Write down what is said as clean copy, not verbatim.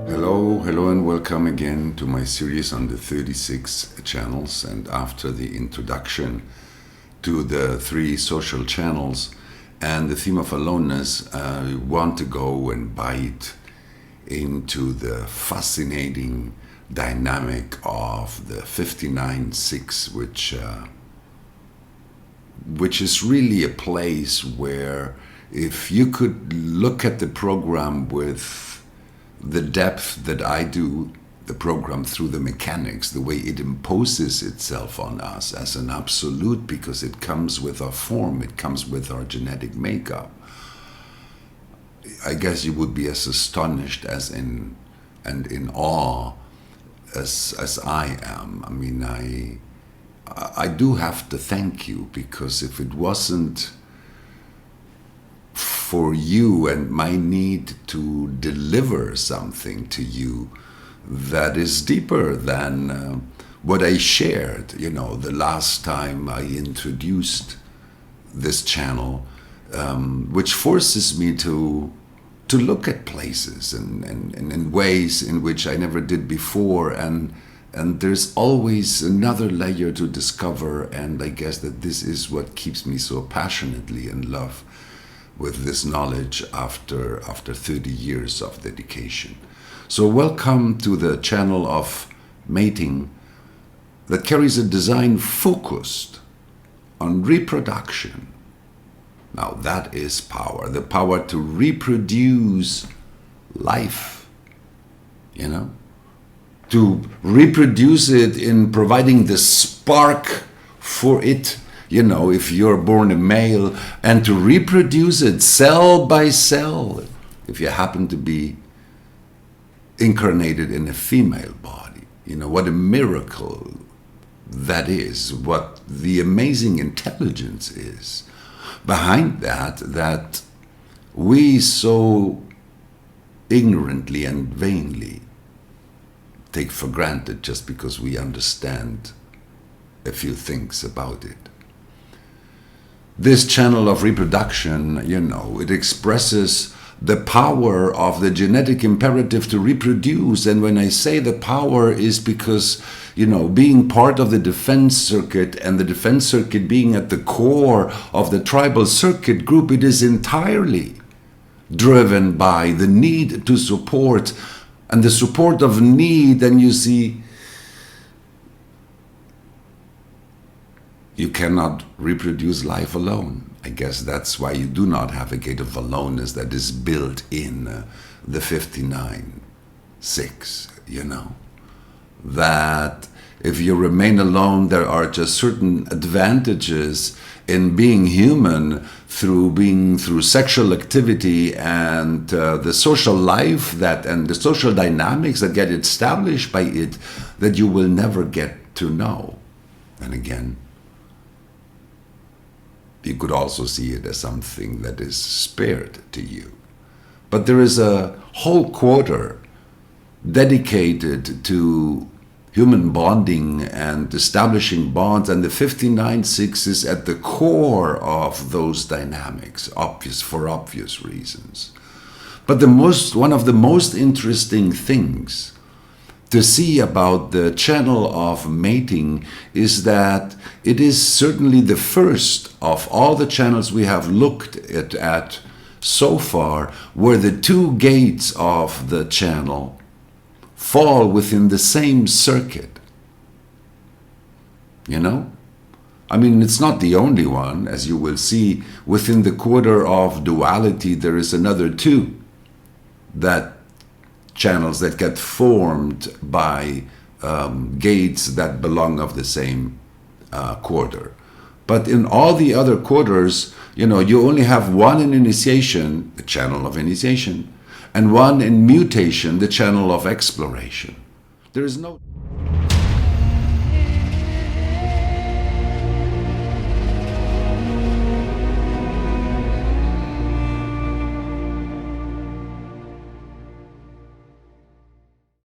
Hello and welcome again to my series on the 36 channels. And after the introduction to the 3 social channels and the theme of aloneness, I want to go and bite into the fascinating dynamic of the 59-6, which is really a place where if you could look at the program with the depth that I do, the program through the mechanics, the way it imposes itself on us as an absolute, because it comes with our form, it comes with our genetic makeup, I guess you would be as astonished and in awe as I am. I mean, I do have to thank you, because if it wasn't for you and my need to deliver something to you that is deeper than what I shared, the last time I introduced this channel, which forces me to look at places and in ways in which I never did before, and there's always another layer to discover, and I guess that this is what keeps me so passionately in love with this knowledge after 30 years of dedication. So welcome to the channel of mating that carries a design focused on reproduction. Now that is power, the power to reproduce life, to reproduce it in providing the spark for it, if you're born a male, and to reproduce it cell by cell if you happen to be incarnated in a female body. What a miracle that is, what the amazing intelligence is behind that we so ignorantly and vainly take for granted just because we understand a few things about it. This channel of reproduction, it expresses the power of the genetic imperative to reproduce. And when I say the power, is because, being part of the defense circuit, and the defense circuit being at the core of the tribal circuit group, it is entirely driven by the need to support, and the support of need. And you see, you cannot reproduce life alone. I guess that's why you do not have a gate of aloneness that is built in the 59-6, That if you remain alone, there are just certain advantages in being human through sexual activity and the social life and the social dynamics that get established by it that you will never get to know. And again, you could also see it as something that is spared to you. But there is a whole quarter dedicated to human bonding and establishing bonds, and the 59-6 is at the core of those dynamics, for obvious reasons. But one of the most interesting things to see about the channel of mating is that it is certainly the first of all the channels we have looked at so far where the 2 gates of the channel fall within the same circuit. I mean, it's not the only one. As you will see, within the quarter of duality, there is another 2 channels that get formed by gates that belong of the same quarter. But in all the other quarters, you only have one in initiation, the channel of initiation, and one in mutation, the channel of exploration. There is no